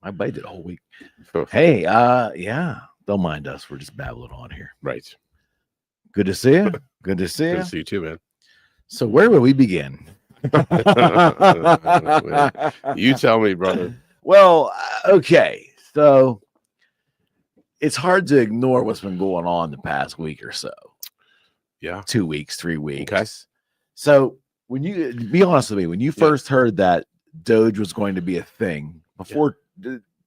My buddy did a whole week. So, Hey, yeah, don't mind us. We're just babbling on here. right. Good to see you. Good to see Good you. to see you too, man. So where will we begin? You tell me, brother. Well, okay. So it's hard to ignore what's been going on the past week or so. Yeah. 2 weeks, 3 weeks. Okay. So when you be honest with me, when you first heard that Doge was going to be a thing before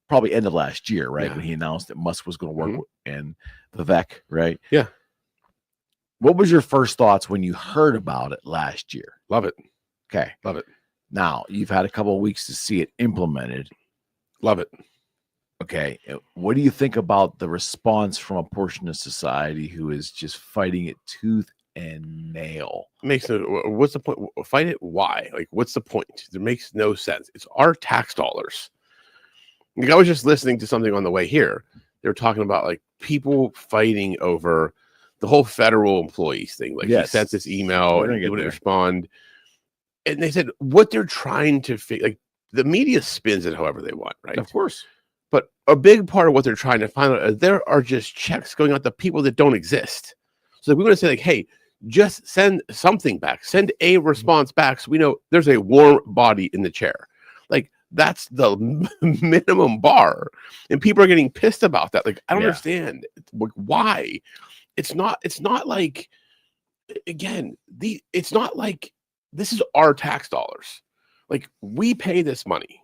probably end of last year, right? Yeah. When he announced that Musk was going to work in Vivek, right? Yeah. What was your first thoughts when you heard about it last year? Love it. Okay. Love it. Now you've had a couple of weeks to see it implemented. Love it. Okay. What do you think about the response from a portion of society who is just fighting it tooth and nail? Makes no. What's the point? Fight it. Why? Like, what's the point? It makes no sense. It's our tax dollars. Like, I was just listening to something on the way here. They were talking about like people fighting over the whole federal employees thing. Like, he sent this email and he wouldn't respond. And they said what they're trying to like the media spins it however they want, right? Of course. But a big part of what they're trying to find out is there are just checks going out to people that don't exist. So we want to say like, hey, just send something back, send a response back, so we know there's a warm body in the chair. Like, that's the minimum bar, and people are getting pissed about that. Like, I don't understand why. It's not like, again, it's not like this is our tax dollars. Like, we pay this money.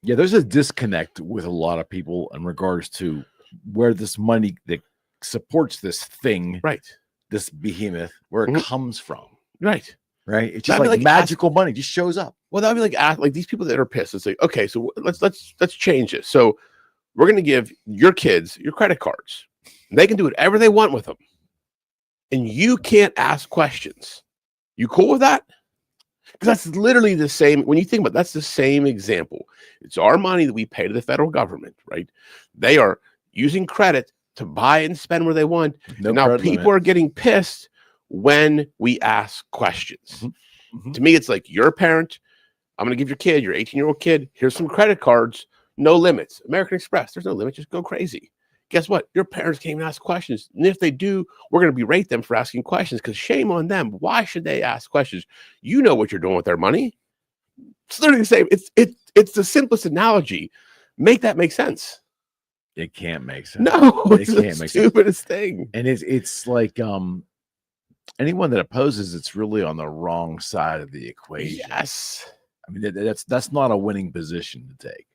Yeah, there's a disconnect with a lot of people in regards to where this money that supports this thing, right? This behemoth, where it comes from, right? It's just like magical money just shows up. Well, that would be like these people that are pissed. It's like, okay, so let's change this. So we're going to give your kids your credit cards. They can do whatever they want with them, and you can't ask questions. You cool with that? Because that's literally the same. When you think about it, that's the same example. It's our money that we pay to the federal government, right? They are using credit to buy and spend where they want. No, and now people are getting pissed when we ask questions. To me, it's like, you're a parent. I'm going to give your kid, your 18-year-old kid, here's some credit cards, no limits. American Express, there's no limit, just go crazy. Guess what? Your parents can't even ask questions. And if they do, we're going to berate them for asking questions, because shame on them. Why should they ask questions? You know what you're doing with their money. It's literally the same. It's the simplest analogy. Make that make sense. It can't make sense. No, it can't make the stupidest thing. And it's like anyone that opposes it's really on the wrong side of the equation. Yes. I mean, that's not a winning position to take.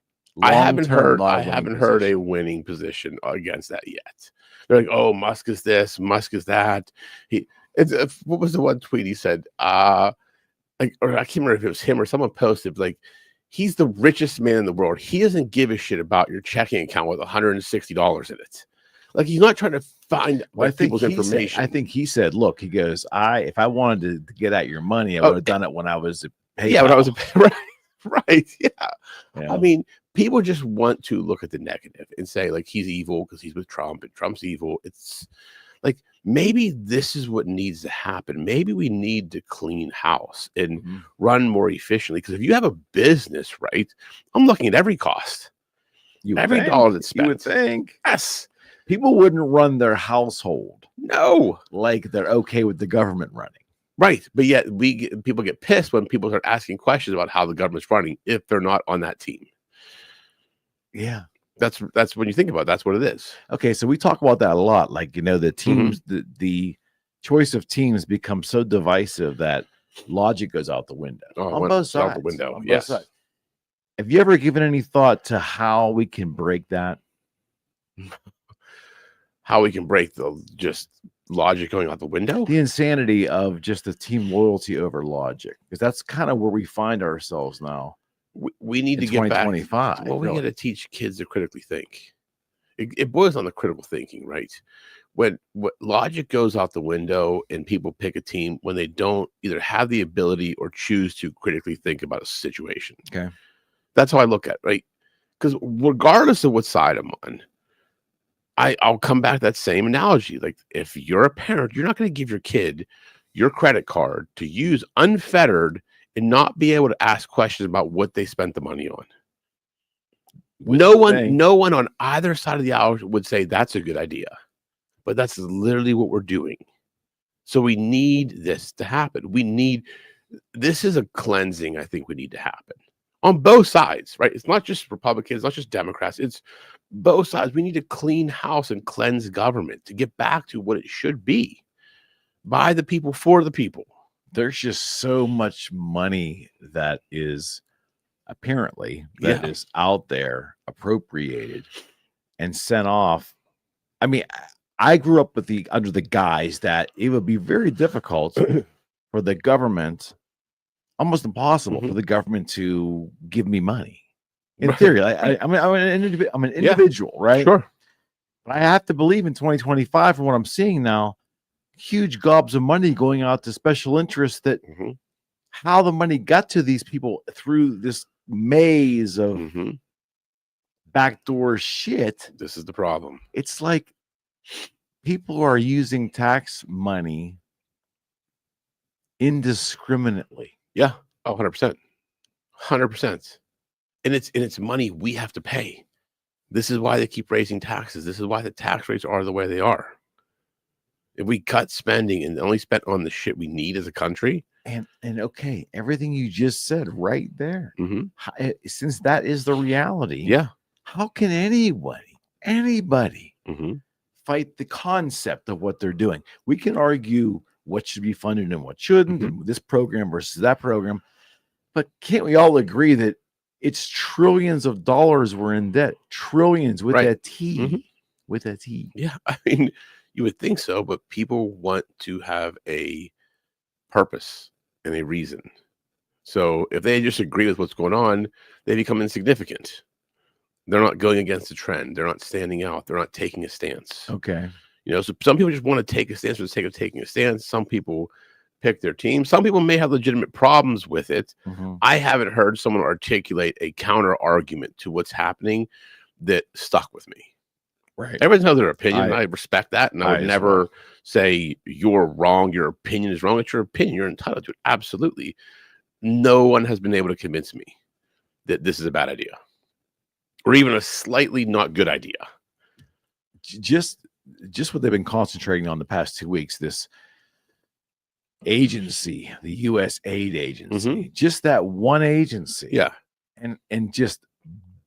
I haven't heard a winning position against that yet. They're like, oh, Musk is this, Musk is that. What was the one tweet he said? Or I can't remember if it was him or someone posted, like, he's the richest man in the world. He doesn't give a shit about your checking account with $160 in it. Like, he's not trying to find people's information. I think he said, look, he goes, if I wanted to get at your money, I would have done it when I was a PayPal. Yeah, when I was right. Yeah. I mean, people just want to look at the negative and say, like, he's evil because he's with Trump and Trump's evil. It's like, maybe this is what needs to happen. Maybe we need to clean house and run more efficiently. Because if you have a business, right, I'm looking at every cost. Every dollar that's spent. You would think. Yes. People wouldn't run their household. No. Like they're okay with the government running. Right. But yet people get pissed when people start asking questions about how the government's running if they're not on that team. Yeah. That's when you think about it, that's what it is. Okay, so we talk about that a lot. Like, the teams, the choice of teams becomes so divisive that logic goes out the window. On both sides. Out the window. Yes. Have you ever given any thought to how we can break that? How we can break the just logic going out the window? The insanity of just the team loyalty over logic. Because that's kind of where we find ourselves now. We need to get back. Well, we got to teach kids to critically think. It boils on the critical thinking, right? When logic goes out the window and people pick a team when they don't either have the ability or choose to critically think about a situation. Okay. That's how I look at it, right? Because regardless of what side I'm on, I'll come back to that same analogy. Like, if you're a parent, you're not going to give your kid your credit card to use unfettered and not be able to ask questions about what they spent the money on. No one on either side of the aisle would say that's a good idea, but that's literally what we're doing. So we need this to happen. This is a cleansing. I think we need to happen on both sides, right? It's not just Republicans, it's not just Democrats. It's both sides. We need to clean house and cleanse government to get back to what it should be, by the people, for the people. There's just so much money that is apparently is out there, appropriated and sent off. I mean, I grew up with under the guise that it would be very difficult for the government, almost impossible for the government to give me money. In theory, I'm an individual, right? Sure. But I have to believe in 2025, from what I'm seeing now, huge gobs of money going out to special interests, that how the money got to these people through this maze of backdoor shit. This is the problem. It's like people are using tax money indiscriminately. Yeah. Oh, 100%. 100%. And it's money we have to pay. This is why they keep raising taxes. This is why the tax rates are the way they are. If we cut spending and only spent on the shit we need as a country. And okay, everything you just said right there, since that is the reality, how can anybody fight the concept of what they're doing? We can argue what should be funded and what shouldn't, and this program versus that program, but can't we all agree that it's trillions of dollars we're in debt? Trillions with that T, with a T. Yeah, I mean, you would think so, but people want to have a purpose and a reason. So if they just agree with what's going on, they become insignificant. They're not going against the trend. They're not standing out. They're not taking a stance. Okay. You know, so some people just want to take a stance for the sake of taking a stance. Some people pick their team. Some people may have legitimate problems with it. I haven't heard someone articulate a counter argument to what's happening that stuck with me. Right. Everyone has their opinion. I respect that. And I would never say you're wrong. Your opinion is wrong. It's your opinion. You're entitled to it. Absolutely. No one has been able to convince me that this is a bad idea or even a slightly not good idea. Just what they've been concentrating on the past 2 weeks, this agency, the U.S. aid agency, just that one agency. Yeah. And just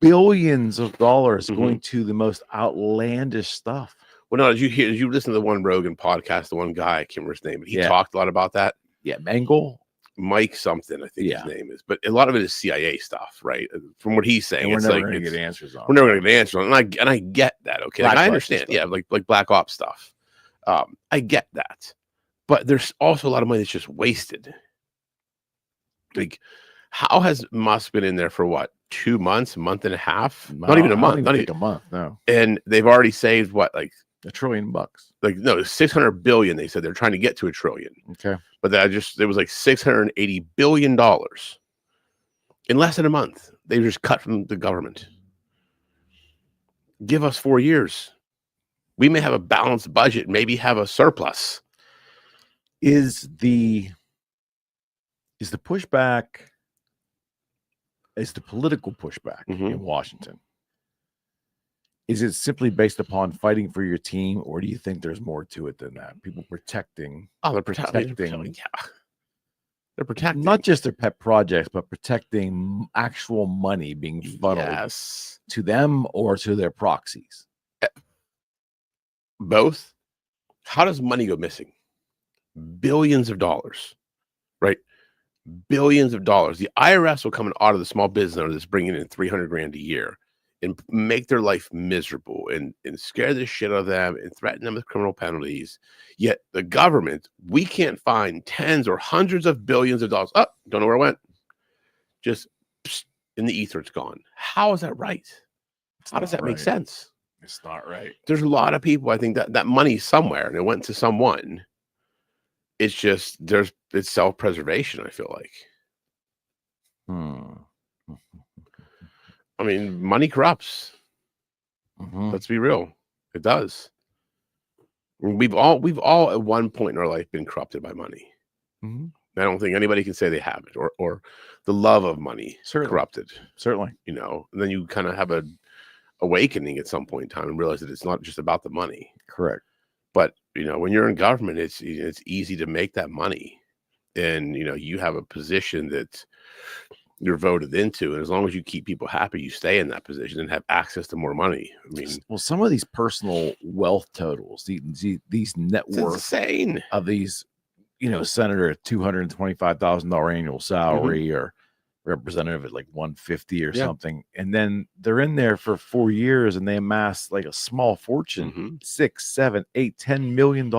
billions of dollars going to the most outlandish stuff. Well, no, did you listen to the one Rogan podcast, the one guy, I can't remember his name, but he talked a lot about that. Yeah, Mangle. Mike something, I think his name is. But a lot of it is CIA stuff, right? From what he's saying. And we're never going to get answers on. We're never going to get answers on it. And I get that, okay? Like, I understand. Yeah, like Black Ops stuff. I get that. But there's also a lot of money that's just wasted. Like, how has Musk been in there for what? 2 months, a month and a half? Not even a month. Not even a month, no. And they've already saved what, like $1 trillion? Like, no, 600 billion. They said they're trying to get to $1 trillion. Okay. But there was like $680 billion in less than a month. They just cut from the government. Give us 4 years. We may have a balanced budget, maybe have a surplus. Is the pushback, is the political pushback in Washington, is it simply based upon fighting for your team, or do you think there's more to it than that? People protecting. Oh, they're protecting. They're protecting not just their pet projects, but protecting actual money being funneled to them or to their proxies. Both. How does money go missing? Billions of dollars, right? Billions of dollars. The IRS will come and audit the small business owner that's bringing in $300,000 a year and make their life miserable and scare the shit out of them and threaten them with criminal penalties. Yet the government, we can't find tens or hundreds of billions of dollars. Oh, don't know where it went. Just in the ether, it's gone. How is that right? How does that make sense? It's not right. There's a lot of people, I think, that money's somewhere and it went to someone. It's just, it's self-preservation, I feel like. I mean, money corrupts. Let's be real. It does. We've all at one point in our life been corrupted by money. I don't think anybody can say they haven't, or the love of money corrupted. Certainly. You know, and then you kind of have awakening at some point in time and realize that it's not just about the money. Correct. But when you're in government, it's easy to make that money, and you have a position that you're voted into, and as long as you keep people happy, you stay in that position and have access to more money. I mean, well, some of these personal wealth totals, these net worth insane of these, senator at $225,000 annual salary, or representative at like 150 or something, and then they're in there for 4 years and they amass like a small fortune, $6, $7, $8, $10 million.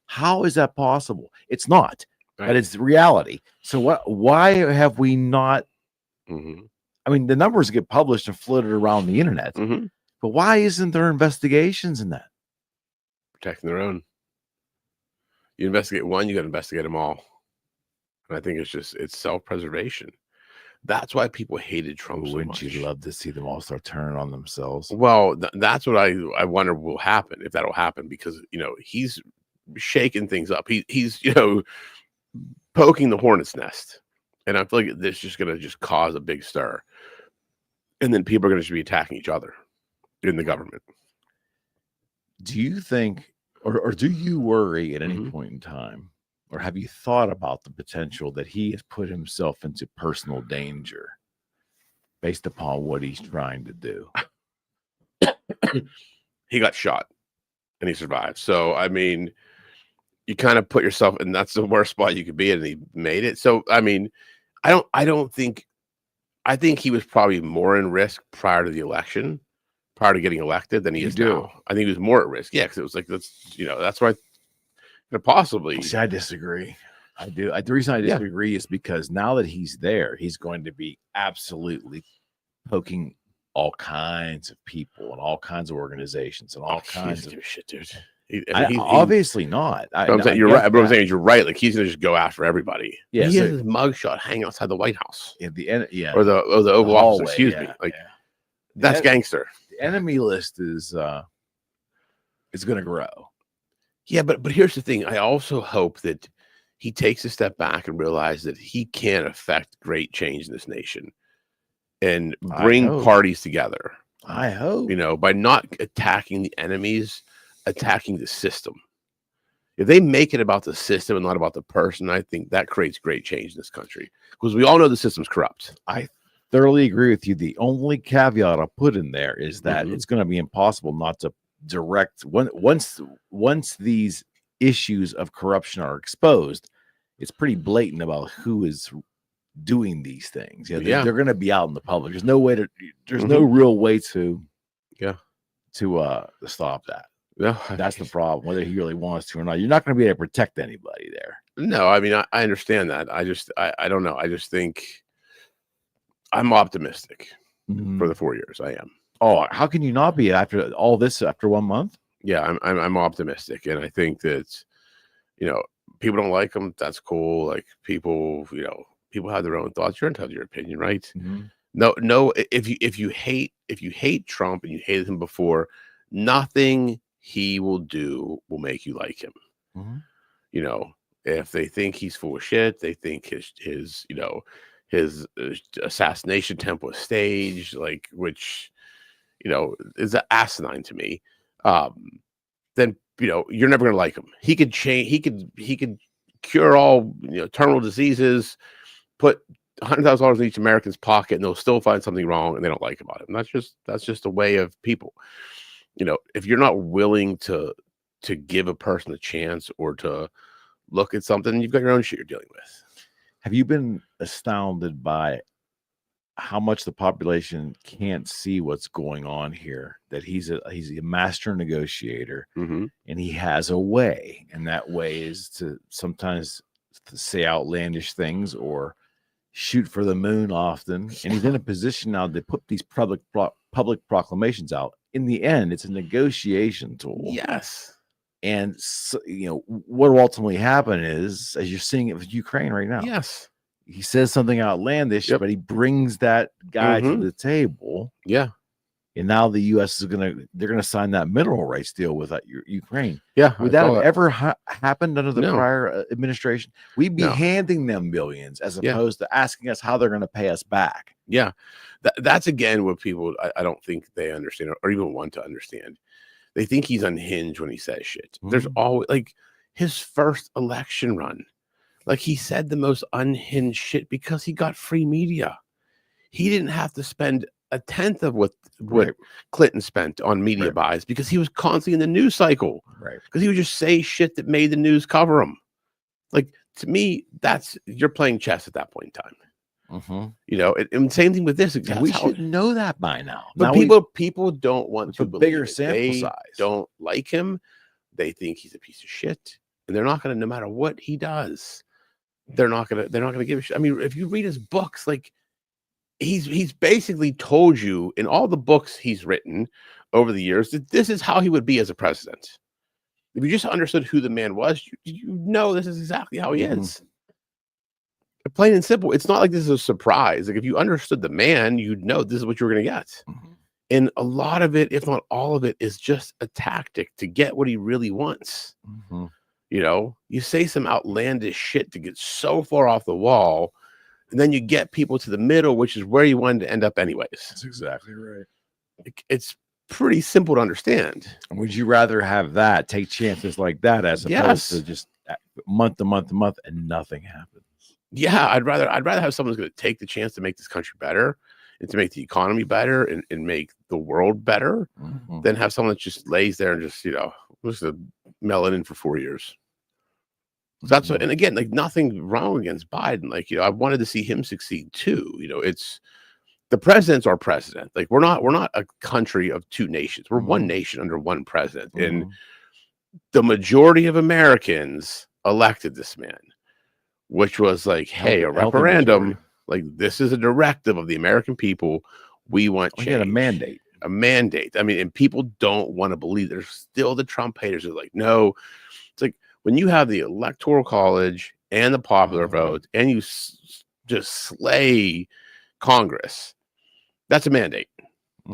How is that possible? It's not, but it's reality. So why have we not? I mean, the numbers get published and floated around the internet, but why isn't there investigations in that? Protecting their own. You investigate one, you got to investigate them all. And I think it's self-preservation. That's why people hated Trump so Wouldn't much. you love to see them all start turning on themselves? Well, that's what I wonder will happen, if that'll happen, because he's shaking things up. He's poking the hornet's nest, and I feel like this is just going to just cause a big stir, and then people are going to be attacking each other in the government. Do you think, or do you worry at any point in time? Or have you thought about the potential that he has put himself into personal danger based upon what he's trying to do? He got shot and he survived. So, I mean, you kind of put yourself, and that's the worst spot you could be in, and he made it. So, I mean, I think he was probably more in risk prior to the election, prior to getting elected, than he is now. I think he was more at risk. Yeah, because it was like, that's why. Possibly. See, I disagree. I do. The reason I disagree is because now that he's there, he's going to be absolutely poking all kinds of people and all kinds of organizations and all kinds of shit, dude. Obviously not. I'm saying you're right. But I'm saying you're right. Like, he's gonna just go after everybody. Yeah, he has his mugshot hanging outside the White House. At the end, or the Oval Office. Excuse me. Like, that's gangster. The enemy list is going to grow. Yeah, but here's the thing. I also hope that he takes a step back and realizes that he can affect great change in this nation and bring parties together. I hope. By not attacking the enemies, attacking the system. If they make it about the system and not about the person, I think that creates great change in this country. Because we all know the system's corrupt. I thoroughly agree with you. The only caveat I'll put in there is that it's going to be impossible not to direct once these issues of corruption are exposed. It's pretty blatant about who is doing these things. They're going to be out in the public. There's no way to. There's no real way to stop that. Yeah, that's the problem. Whether he really wants to or not, you're not going to be able to protect anybody there. No, I mean, I understand that. I don't know. I just think I'm optimistic for the 4 years. I am. Oh, how can you not be after all this? After 1 month? Yeah, I'm optimistic, and I think that people don't like him. That's cool. Like, people have their own thoughts. You're entitled to your opinion, right? No. If you hate Trump and you hated him before, nothing he will do will make you like him. If they think he's full of shit, they think his assassination attempt was staged, like, which is asinine to me. Then you're never gonna like him. He could change. He could cure all terminal diseases. Put $100,000 in each American's pocket, and they'll still find something wrong, and they don't like about it. And that's just a way of people. If you're not willing to give a person a chance or to look at something, you've got your own shit you're dealing with. Have you been astounded by how much the population can't see what's going on here? That he's a master negotiator, and he has a way, and that way is to sometimes say outlandish things or shoot for the moon often. And he's in a position now to put these public proclamations out. In the end, it's a negotiation tool. Yes. And so, what will ultimately happen is, as you're seeing it with Ukraine right now. Yes. He says something outlandish, but he brings that guy to the table. Yeah. And now the U.S. they're gonna sign that mineral rights deal with Ukraine. Yeah, Would that have ever happened under the No. prior administration? We'd be handing them billions as opposed to asking us how they're going to pay us back. Yeah, that's again what people I don't think they understand or even want to understand. They think he's unhinged when he says shit. There's always like his first election run, like he said the most unhinged shit because he got free media. He didn't have to spend a tenth of what Clinton spent on media buys because he was constantly in the news cycle. Right. Because he would just say shit that made the news cover him. Like, to me, you're playing chess at that point in time. You know, and same thing with this. We should know that by now. But people don't want to believe bigger sample size. Don't like him. They think he's a piece of shit, and they're not going to. No matter what he does, they're not going to give a shit. I mean, if you read his books, like he's basically told you in all the books he's written over the years that this is how he would be as a president. If you just understood who the man was, you know this is exactly how he is. Plain and simple. It's not like this is a surprise. Like if you understood the man, you'd know this is what you're going to get. And a lot of it, if not all of it, is just a tactic to get what he really wants. You know, you say some outlandish shit to get so far off the wall, and then you get people to the middle, which is where you wanted to end up anyways. That's exactly right. It's pretty simple to understand. Would you rather have that, take chances like that, as opposed to just month to month to month and nothing happens? Yeah, I'd rather have someone who's going to take the chance to make this country better and to make the economy better and make the world better than have someone that just lays there and just, you know, just a melanin for 4 years. That's what, and again, like nothing wrong against Biden. Like, you know, I wanted to see him succeed too. You know, it's the president's our president. Like we're not a country of two nations. We're one nation under one president. And the majority of Americans elected this man, which was like, hey, a referendum, like this is a directive of the American people. We want change. A mandate. A mandate. I mean, and people don't want to believe. There's still the Trump haters are like, no. It's like when you have the Electoral College and the popular vote and you just slay Congress, that's a mandate.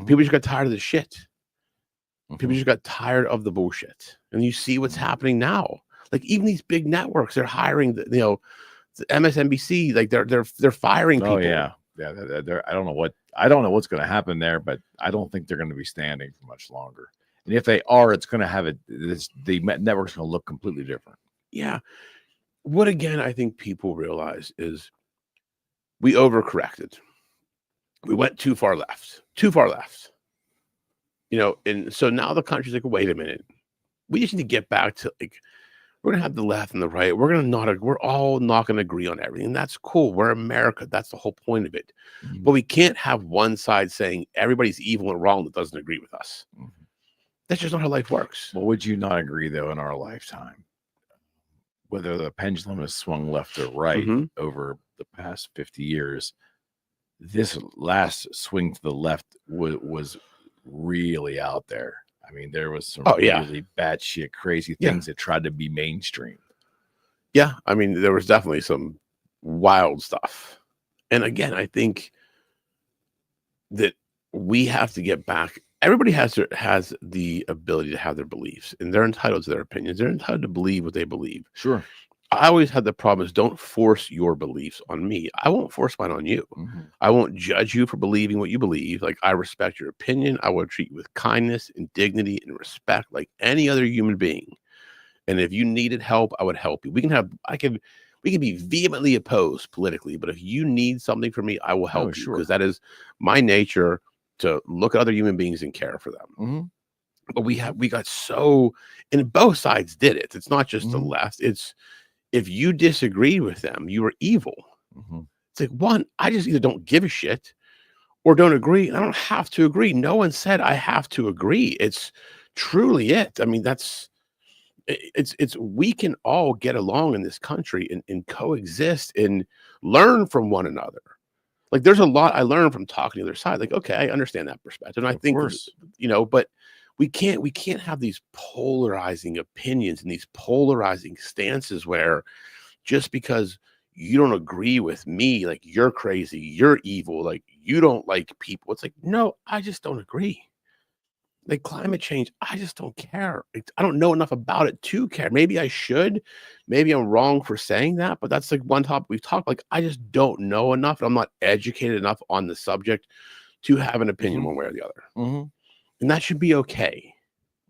People just got tired of the shit. People just got tired of the bullshit. And you see what's happening now. Like even these big networks, they're hiring the MSNBC, like they're firing people. Oh yeah. I don't know what's going to happen there, but I don't think they're going to be standing for much longer. And if they are, it's going to have the network's going to look completely different. Yeah. What again I think people realize is we overcorrected. We went too far left. You know, and so now the country's like, wait a minute. We just need to get back to like, we're going to have the left and the right. We're all not going to agree on everything. That's cool. We're America. That's the whole point of it. But we can't have one side saying everybody's evil and wrong that doesn't agree with us. That's just not how life works. Well, would you not agree though in our lifetime, whether the pendulum has swung left or right over the past 50 years, this last swing to the left was really out there. I mean, there was some really batshit crazy things that tried to be mainstream. Yeah, I mean, there was definitely some wild stuff. And again, I think that we have to get back. Everybody has the ability to have their beliefs, and they're entitled to their opinions. They're entitled to believe what they believe. Sure. I always had the problem is don't force your beliefs on me. I won't force mine on you. I won't judge you for believing what you believe. Like I respect your opinion. I will treat you with kindness and dignity and respect like any other human being. And if you needed help, I would help you. We can be vehemently opposed politically, but if you need something from me, I will help you because that is my nature to look at other human beings and care for them. But we got so, and both sides did it. It's not just the left. It's, if you disagree with them, you are evil. It's like, one, I just either don't give a shit or don't agree. And I don't have to agree. No one said I have to agree. It's truly it. I mean, we can all get along in this country and coexist and learn from one another. Like there's a lot I learned from talking to the other side. Like, okay, I understand that perspective. And I think, you know, but we can't have these polarizing opinions and these polarizing stances where just because you don't agree with me, like you're crazy, you're evil, like you don't like people. It's like, no, I just don't agree. Like climate change, I just don't care. I don't know enough about it to care. Maybe I should. Maybe I'm wrong for saying that, but that's like one topic we've talked. Like, I just don't know enough. And I'm not educated enough on the subject to have an opinion one way or the other. And that should be okay.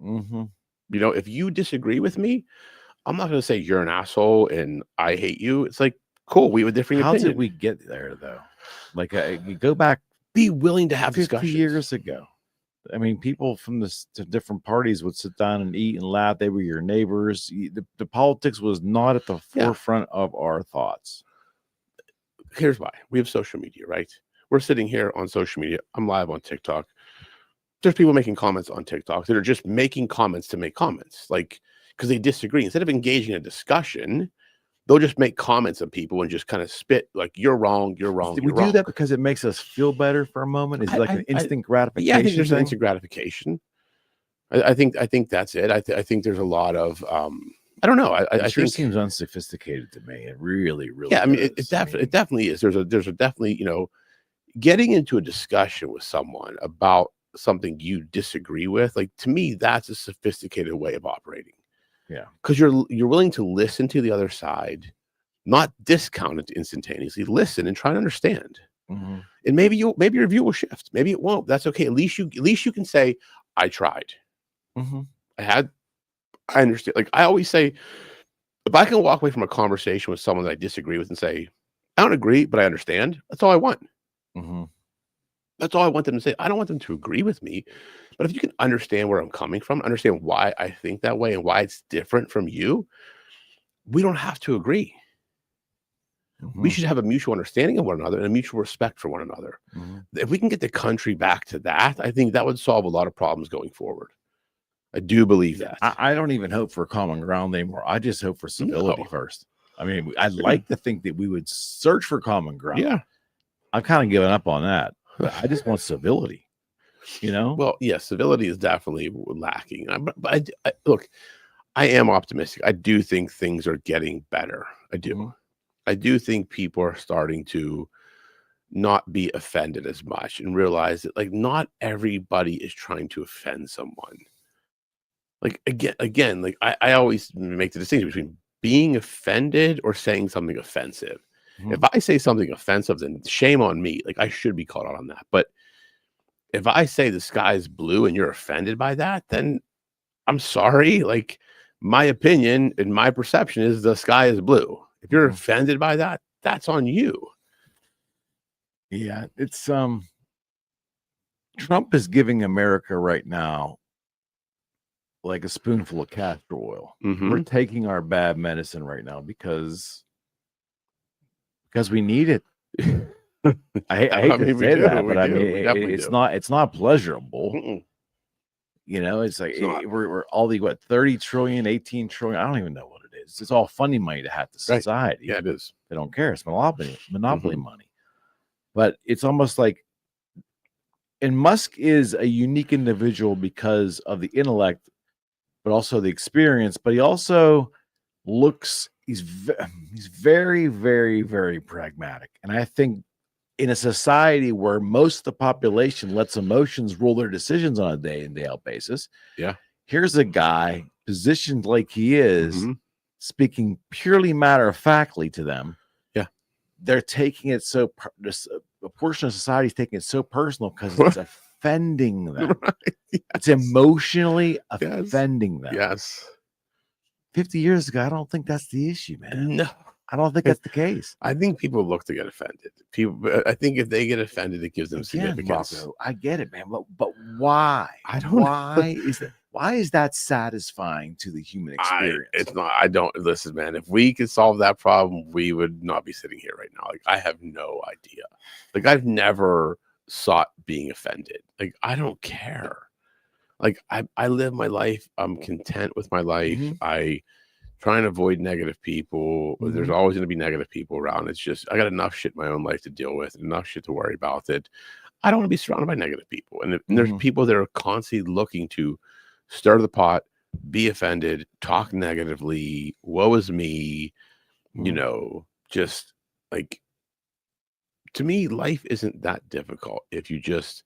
You know, if you disagree with me, I'm not going to say you're an asshole and I hate you. It's like, cool, we have a different opinion. How did we get there, though? Like, you go back, be willing to have 50 discussions. years ago. I mean, people from to different parties would sit down and eat and laugh. They were your neighbors. The politics was not at the forefront of our thoughts. Here's why. We have social media, right? We're sitting here on social media. I'm live on TikTok. There's people making comments on TikTok that are just making comments to make comments, like, because they disagree. Instead of engaging in a discussion, they'll just make comments on people and just kind of spit like, you're wrong, you're wrong. We do that because it makes us feel better for a moment. Is it like an instant gratification? Yeah, I think there's an instant gratification. I think that's it. I think there's a lot of I don't know. It sure seems unsophisticated to me. It really, really. Yeah, I mean, it definitely is. There's a definitely, you know, getting into a discussion with someone about something you disagree with. Like, to me, that's a sophisticated way of operating. Yeah, because you're willing to listen to the other side, not discount it instantaneously. Listen and try to understand. And maybe your view will shift. Maybe it won't. That's okay. At least you can say, I tried. I understand. Like, I always say, if I can walk away from a conversation with someone that I disagree with and say, I don't agree, but I understand, that's all I want. That's all I want them to say. I don't want them to agree with me, but if you can understand where I'm coming from, understand why I think that way and why it's different from you, we don't have to agree. We should have a mutual understanding of one another and a mutual respect for one another. If we can get the country back to that, I think that would solve a lot of problems going forward. I do believe that. I don't even hope for common ground anymore. I just hope for civility first. I mean, I'd like to think that we would search for common ground. Yeah. I've kind of given up on that. I just want civility, you know? Well, yeah, civility is definitely lacking. But look, I am optimistic. I do think things are getting better. I do. I do think people are starting to not be offended as much and realize that, like, not everybody is trying to offend someone. Like, again, like, I always make the distinction between being offended or saying something offensive. If I say something offensive, then shame on me. Like, I should be called out on that. But if I say the sky's blue and you're offended by that, then I'm sorry. Like, my opinion and my perception is the sky is blue. If you're offended by that, that's on you. Yeah, it's Trump is giving America right now like a spoonful of castor oil. We're taking our bad medicine right now because we need it. I hate to say that, but I mean, it's not pleasurable. You know, it's like we're all the 30 trillion, 18 trillion. I don't even know what it is. It's all funding money to have to society. Yeah, it is. They don't care. It's monopoly money. But it's almost like, and Musk is a unique individual because of the intellect, but also the experience. But he also looks, he's very, very, very pragmatic. And I think in a society where most of the population lets emotions rule their decisions on a day in, day out basis, here's a guy positioned like he is, speaking purely matter-of-factly to them. They're taking it so, a portion of society is taking it so personal because it's offending them. It's emotionally offending them. 50 years ago, I don't think that's the issue, man. No, I don't think that's the case. I think people look to get offended. I think if they get offended, it gives them significance. Rocco, I get it, man. But why? I don't know. Why is that satisfying to the human experience? It's not. I don't listen, man. If we could solve that problem, we would not be sitting here right now. Like, I have no idea. Like, I've never sought being offended. Like, I don't care. Like, I live my life. I'm content with my life. I try and avoid negative people. There's always going to be negative people around. It's just, I got enough shit in my own life to deal with, enough shit to worry about it. I don't want to be surrounded by negative people. And there's people that are constantly looking to stir the pot, be offended, talk negatively, woe is me, you know, just like to me, life isn't that difficult if you just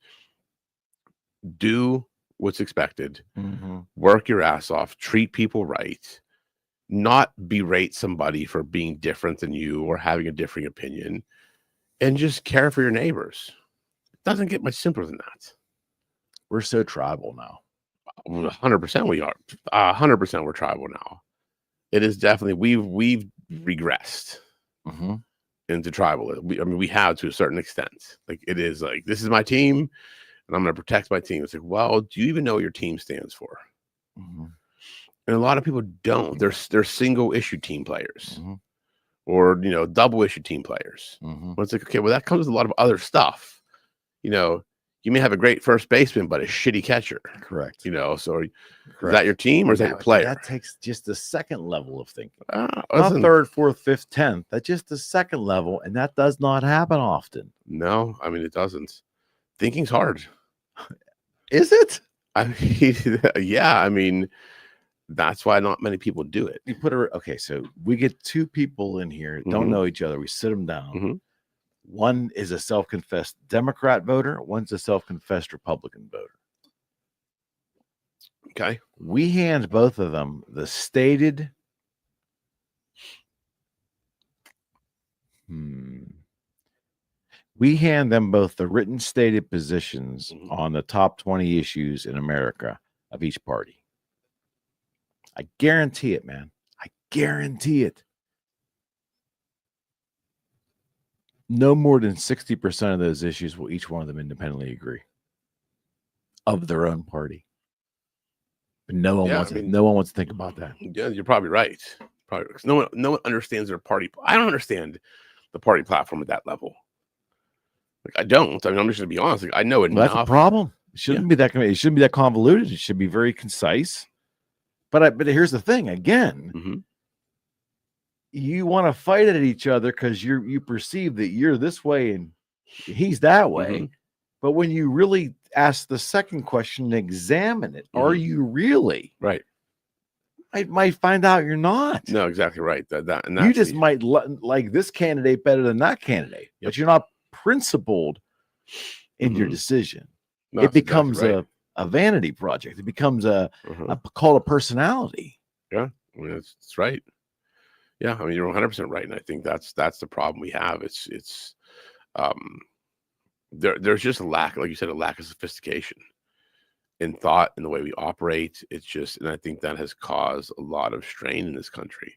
do what's expected, work your ass off, treat people right, not berate somebody for being different than you or having a differing opinion, and just care for your neighbors. It doesn't get much simpler than that. We're so tribal now. 100% we are. 100% we're tribal now. It is definitely, we've regressed into tribalism. We have to a certain extent. Like, it is like, this is my team and I'm going to protect my team. It's like, well, do you even know what your team stands for? And a lot of people don't. They're single issue team players or, double issue team players. Well, it's like, okay, well, that comes with a lot of other stuff. You may have a great first baseman, but a shitty catcher. Correct. So is that your team or is that your player? That takes just the second level of thinking. Not third, fourth, fifth, 10th. That's just the second level. And that does not happen often. No, I mean, it doesn't. Thinking's hard. Is it? I mean, yeah. I mean, that's why not many people do it. You put okay, so we get two people in here, don't know each other. We sit them down. One is a self-confessed Democrat voter. One's a self-confessed Republican voter. Okay. We hand both of them the stated we hand them both the written stated positions on the top 20 issues in America of each party. I guarantee it, man. I guarantee it. No more than 60% of those issues will each one of them independently agree of their own party. But no one wants to think about that. Yeah, you're probably right. Probably because no one understands their party. I don't understand the party platform at that level. Like, I don't. I mean, I'm just going to be honest. Like, I know enough. Well, that's a problem. It shouldn't be that. It shouldn't be that convoluted. It should be very concise. But here's the thing. Again, you want to fight at each other because you perceive that you're this way and he's that way. But when you really ask the second question and examine it, are you really right? I might find out you're not. No, exactly right. And you just might like this candidate better than that candidate, but you're not principled in your decision. No, it becomes exactly a vanity project. It becomes a cult of personality. Yeah, I mean, that's right. Yeah, I mean, you're 100% right, and I think that's the problem we have. It's there's just a lack, like you said, a lack of sophistication in thought and the way we operate. It's just, and I think that has caused a lot of strain in this country.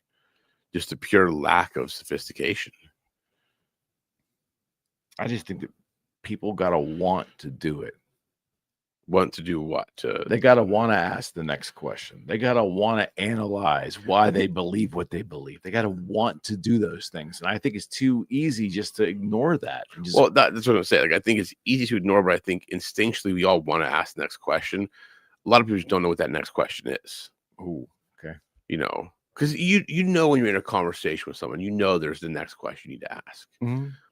Just a pure lack of sophistication. I just think that people gotta want to do it. Want to do what? They gotta want to ask the next question. They gotta want to analyze why they believe what they believe. They gotta want to do those things, and I think it's too easy just to ignore that. Well, that's what I'm saying. Like, I think it's easy to ignore, but I think instinctually we all want to ask the next question. A lot of people just don't know what that next question is. Oh, okay. Because you know when you're in a conversation with someone, there's the next question you need to ask.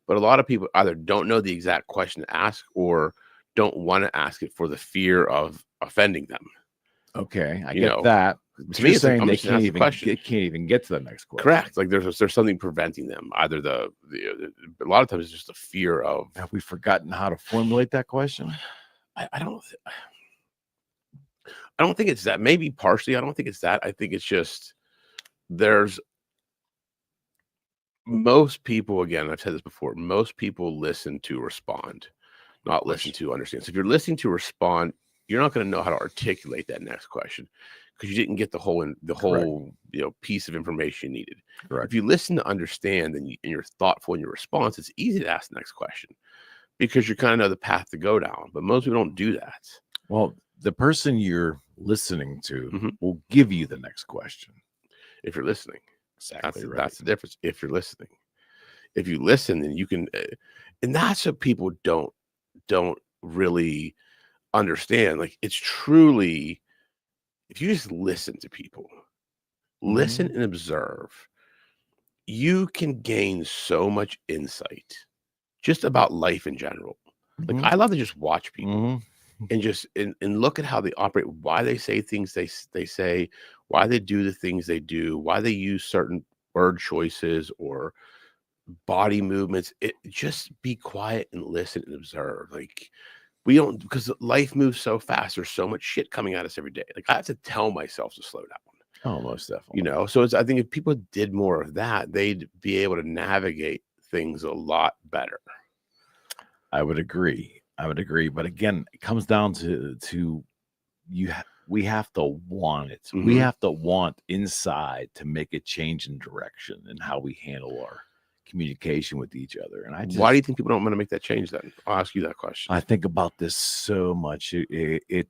But a lot of people either don't know the exact question to ask or don't want to ask it for the fear of offending them. Okay, I get that. To me, saying they can't even get to the next question. Correct. Like there's something preventing them. Either a lot of times it's just a fear of. Have we forgotten how to formulate that question? I don't think it's that. Maybe partially. I don't think it's that. I think it's just there's most people. Again, I've said this before. Most people listen to respond, not listen to understand. So if you're listening to respond, you're not going to know how to articulate that next question because you didn't get the whole piece of information you needed. Correct. If you listen to understand and you're thoughtful in your response, it's easy to ask the next question because you kind of know the path to go down. But most people don't do that. Well, the person you're listening to will give you the next question if you're listening. Exactly. That's the difference. If you're listening, if you listen, then you can, and that's what people don't really understand. Like it's truly, if you just listen to people, listen and observe, you can gain so much insight just about life in general. Like I love to just watch people and just and look at how they operate, why they say things they say, why they do the things they do, why they use certain word choices or body movements. It just be quiet and listen and observe. Like we don't, because life moves so fast. There's so much shit coming at us every day. Like I have to tell myself to slow down. Oh, most definitely. You know, so I think if people did more of that, they'd be able to navigate things a lot better. I would agree. But again, it comes down to we have to want it. We have to want inside to make a change in direction and how we handle our communication with each other. And why do you think people don't want to make that change then? I'll ask you that question. I think about this so much. It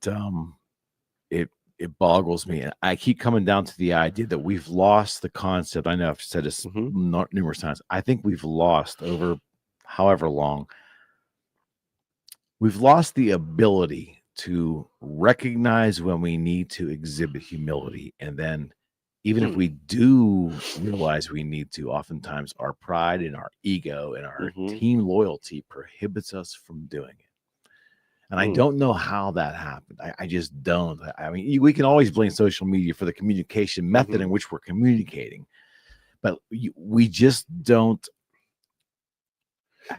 boggles me. And I keep coming down to the idea that we've lost the concept. I know I've said this numerous times. I think we've lost over however long. We've lost the ability to recognize when we need to exhibit humility. And then even if we do realize we need to, oftentimes our pride and our ego and our team loyalty prohibits us from doing it. And I don't know how that happened. I just don't. I mean, we can always blame social media for the communication method in which we're communicating, but we just don't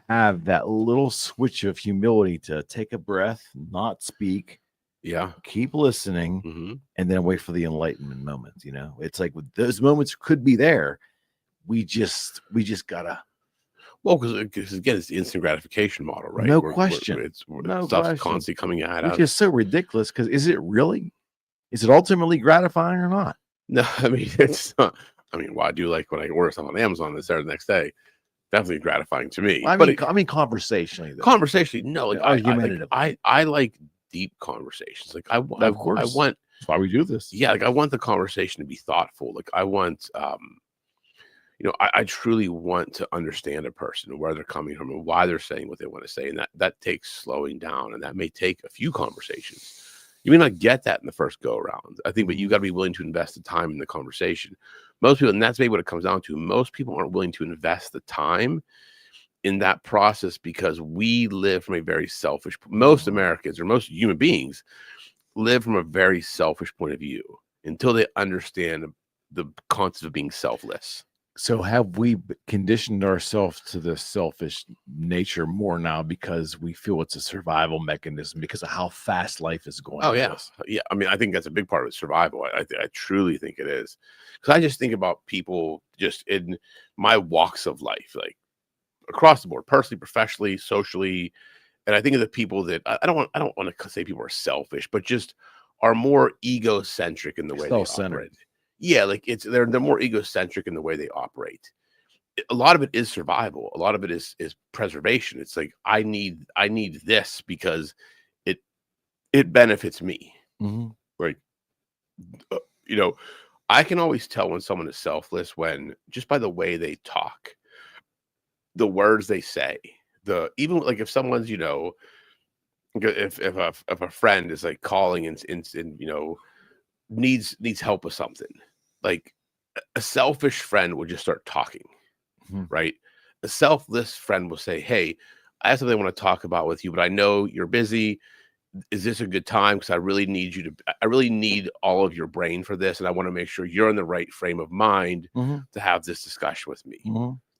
have that little switch of humility to take a breath, not speak, keep listening, and then wait for the enlightenment moment. You know, it's like those moments could be there. We just gotta. Well, because again, it's the instant gratification model, right? No question. Stuff's constantly coming at us. Which is so ridiculous, because is it ultimately gratifying or not? No, I mean, it's not. I mean, I do like when I order stuff on Amazon, it's there the next day. Definitely gratifying to me. I mean, conversationally, though. Conversationally, no. Like I like deep conversations. Like of course, I want. That's why we do this. Yeah, like I want the conversation to be thoughtful. Like I want, you know, I truly want to understand a person and where they're coming from and why they're saying what they want to say, and that takes slowing down, and that may take a few conversations. You may not get that in the first go around, I think, but you got to be willing to invest the time in the conversation. Most people, and that's maybe what it comes down to. Most people aren't willing to invest the time in that process because we live from a very selfish. Most Americans or most human beings live from a very selfish point of view until they understand the concept of being selfless. So have we conditioned ourselves to the selfish nature more now because we feel it's a survival mechanism because of how fast life is going? Oh, yeah. Yeah. I mean, I think that's a big part of it, survival. I truly think it is. Because I just think about people just in my walks of life, like across the board, personally, professionally, socially. And I think of the people that I don't want to say people are selfish, but just are more egocentric in the way they operate. Yeah, like they're more egocentric in the way they operate. A lot of it is survival. A lot of it is preservation. It's like I need this because it benefits me. Right? You know, I can always tell when someone is selfless when just by the way they talk, the words they say, even like if someone's, you know, if a friend is like calling and you know needs help with something. Like a selfish friend will just start talking, right? A selfless friend will say, "Hey, I have something I want to talk about with you, but I know you're busy. Is this a good time? Because I really need all of your brain for this, and I want to make sure you're in the right frame of mind to have this discussion with me."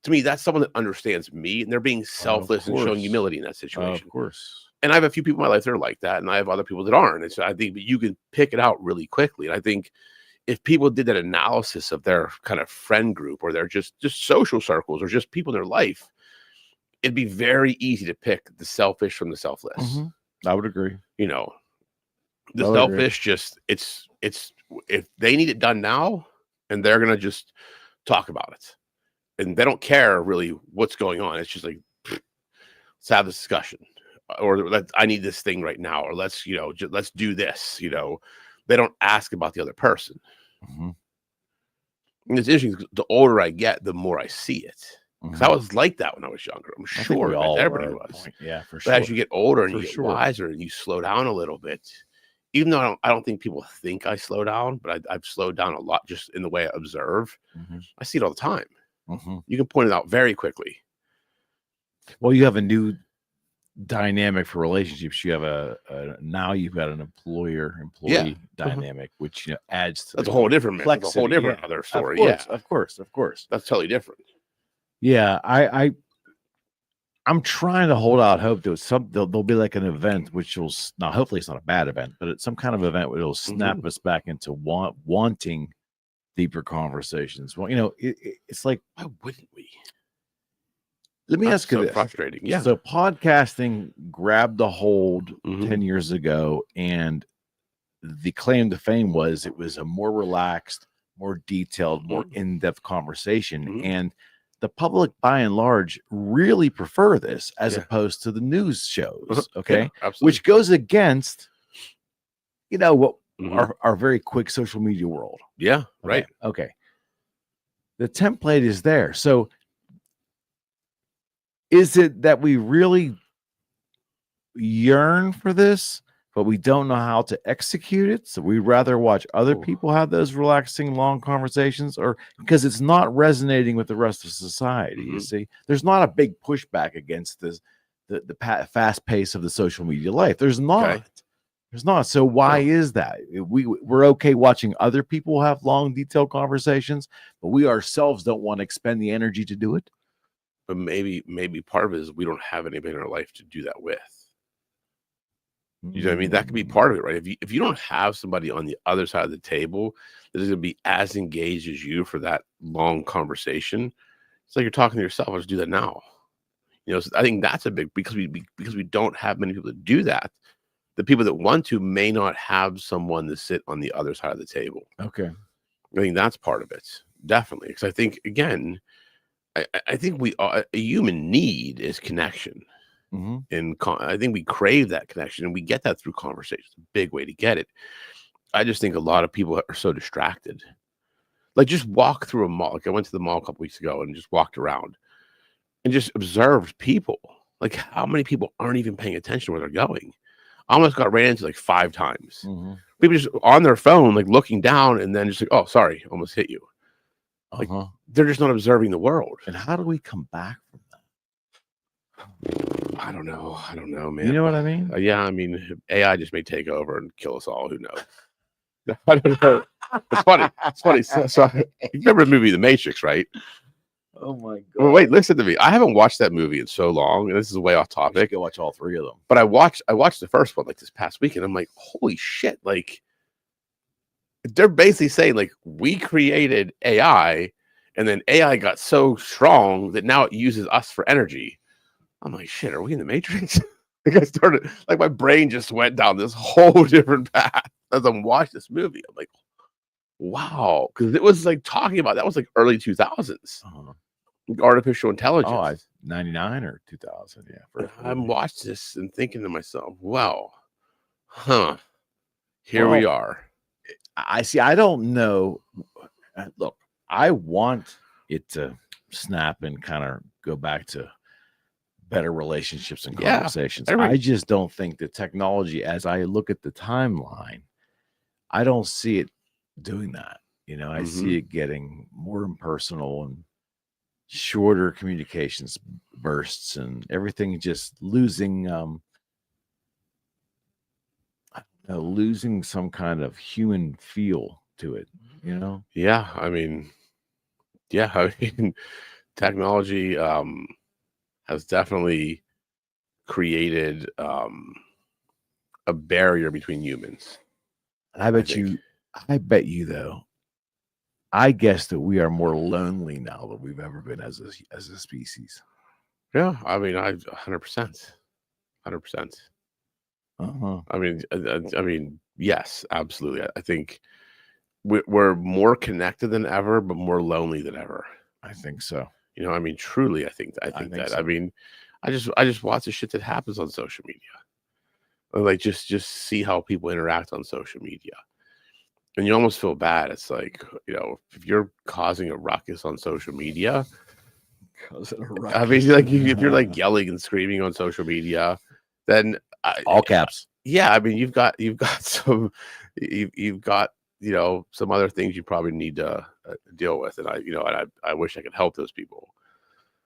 To me, that's someone that understands me, and they're being selfless and showing humility in that situation. Of course. And I have a few people in my life that are like that, and I have other people that aren't. And so I think you can pick it out really quickly. And I think if people did that analysis of their kind of friend group or their just social circles or just people in their life, it'd be very easy to pick the selfish from the selfless. I would agree. You know, the selfish just it's if they need it done now, and they're gonna just talk about it, and they don't care really what's going on. It's just like, let's have this discussion, or I need this thing right now, or let's do this. You know, they don't ask about the other person. And it's interesting. The older I get, the more I see it. Because I was like that when I was younger. I'm sure everybody was. Yeah, for sure. But as you get older and you get wiser and you slow down a little bit, even though I don't think people think I slow down, but I've slowed down a lot just in the way I observe. I see it all the time. You can point it out very quickly. Well, you have a new dynamic for relationships. You have now you've got an employer-employee dynamic, which adds to that's a whole different other story. Of course. That's totally different. Yeah, I'm trying to hold out hope that there'll be like an event which will now hopefully it's not a bad event, but it's some kind of event where it'll snap us back into wanting deeper conversations. Well, it's like, why wouldn't we? Let me ask you so this. Frustrating. Yeah. So podcasting grabbed a hold 10 years ago, and the claim to fame was it was a more relaxed, more detailed, more in-depth conversation. And the public, by and large, really prefer this as opposed to the news shows. Okay. Yeah, which goes against, what our very quick social media world. Yeah. Right. Okay. The template is there. So is it that we really yearn for this, but we don't know how to execute it? So we'd rather watch other people have those relaxing, long conversations, or because it's not resonating with the rest of society. You see, there's not a big pushback against this, the fast pace of the social media life. There's not. Okay. There's not. So why is that? We're okay watching other people have long, detailed conversations, but we ourselves don't want to expend the energy to do it. But maybe part of it is we don't have anybody in our life to do that with. You know what I mean? That could be part of it, right? If you don't have somebody on the other side of the table that is going to be as engaged as you for that long conversation, it's like you're talking to yourself. Let's do that now. So I think that's a big, because we don't have many people to do that. The people that want to may not have someone to sit on the other side of the table. Okay. I think that's part of it. Definitely. Because I think, again, I think a human need is connection. And I think we crave that connection, and we get that through conversation. It's a big way to get it. I just think a lot of people are so distracted. Like, just walk through a mall. Like, I went to the mall a couple weeks ago and just walked around and just observed people. Like, how many people aren't even paying attention to where they're going? I almost got ran into like 5 times. People just on their phone, like looking down, and then just like, oh, sorry, almost hit you. Like, they're just not observing the world. And how do we come back from that? I don't know, man. You know what I mean? Yeah, I mean, AI just may take over and kill us all. Who knows? I don't know. It's funny. So you remember the movie The Matrix, right? Oh my god! Well, wait, listen to me. I haven't watched that movie in so long, and this is way off topic. Go watch all 3 of them. But I watched the first one like this past week, and I'm like, holy shit! Like, they're basically saying like we created AI, and then AI got so strong that now it uses us for energy. I'm like, shit, are we in the Matrix? Like, I started, like, my brain just went down this whole different path as I'm watching this movie. I'm like, wow, because it was like talking about that was like early 2000s, artificial intelligence. Oh, 99 or 2000, yeah. I'm watching this and thinking to myself, wow, here we are. I see. I don't know. Look, I want it to snap and kind of go back to better relationships and conversations. I just don't think the technology, as I look at the timeline, I don't see it doing that. I see it getting more impersonal and shorter communications bursts, and everything just losing losing some kind of human feel to it. Yeah, I mean, technology has definitely created a barrier between humans. And I bet you though, I guess that we are more lonely now than we've ever been as a species. Yeah, I mean, 100%. I mean, yes, absolutely. I think we're more connected than ever, but more lonely than ever. I think so. I mean, truly, I think that. So. I mean, I just watch the shit that happens on social media. Like, just see how people interact on social media. And you almost feel bad. It's like, if you're causing a ruckus on social media, I mean, like, if you're like yelling and screaming on social media, then all caps. Yeah, I mean, you've got some some other things you probably need to deal with, and I wish I could help those people.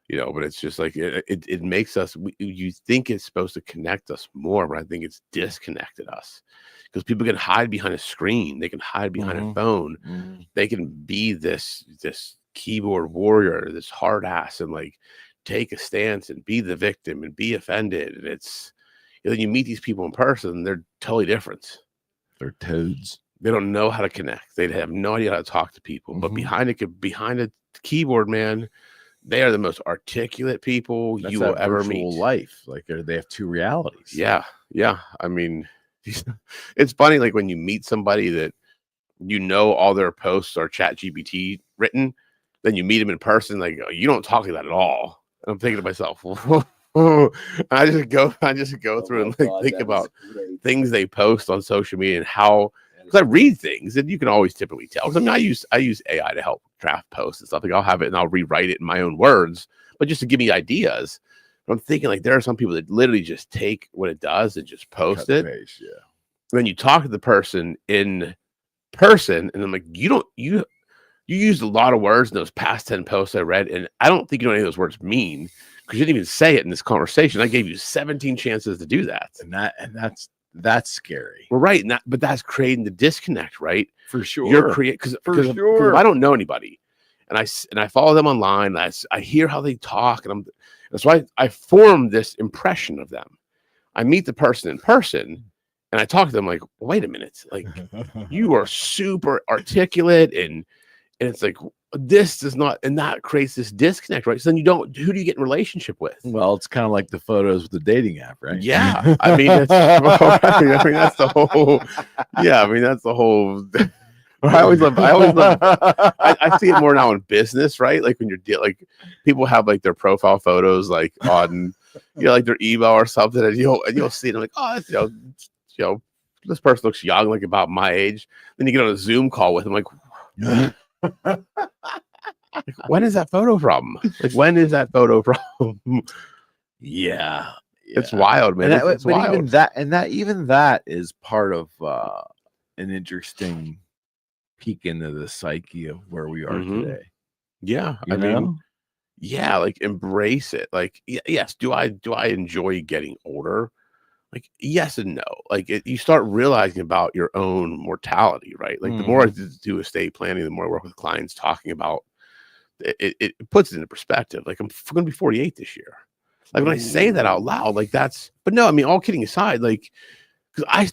But it's just like it makes us. You think it's supposed to connect us more, but I think it's disconnected us because people can hide behind a screen, they can hide behind a phone, they can be this keyboard warrior, this hard ass, and like take a stance and be the victim and be offended. And then you meet these people in person, they're totally different. They're toads. They don't know how to connect. They have no idea how to talk to people. But behind a keyboard, man, they are the most articulate people you will ever meet. Life, like they have two realities. Yeah. I mean, it's funny, like when you meet somebody that all their posts are ChatGPT written, then you meet them in person, like you don't talk like that at all. And I'm thinking to myself, I just go through and like think about things they post on social media and how. Because I read things and you can always typically tell. Because I use AI to help draft posts and stuff. Like I'll have it and I'll rewrite it in my own words, but just to give me ideas. But I'm thinking like there are some people that literally just take what it does and just post it. Paste, yeah. When you talk to the person in person, and I'm like, you used a lot of words in those past 10 posts I read, and I don't think you know any of those words mean because you didn't even say it in this conversation. I gave you 17 chances to do that, and that's scary. Well, right, but that's creating the disconnect, right? For sure. You're because if I don't know anybody, and I follow them online, I hear how they talk, and that's why I form this impression of them. I meet the person in person, and I talk to them like, wait a minute, like you are super articulate, and it's like this does not, and that creates this disconnect, right? So then who do you get in relationship with? Well, it's kind of like the photos with the dating app, right? Yeah, I mean, that's the whole. Yeah, I mean, that's the whole. I always love. I see it more now in business, right? Like when like people have like their profile photos like on, like their email or something, and you'll see it. I'm like, oh, that's, this person looks young, like about my age. Then you get on a Zoom call with them, like. Like, when is that photo from? Like, when is that photo from? Yeah. It's wild, man. It's wild. Even that is part of an interesting peek into the psyche of where we are today. Yeah, I mean, yeah, like embrace it. Like, yes, do I enjoy getting older? Like, yes and no. Like, you start realizing about your own mortality, right? Like, the more I do estate planning, the more I work with clients talking about it puts it into perspective. Like, I'm going to be 48 this year. Like, when I say that out loud, like but no, I mean, all kidding aside, like, because I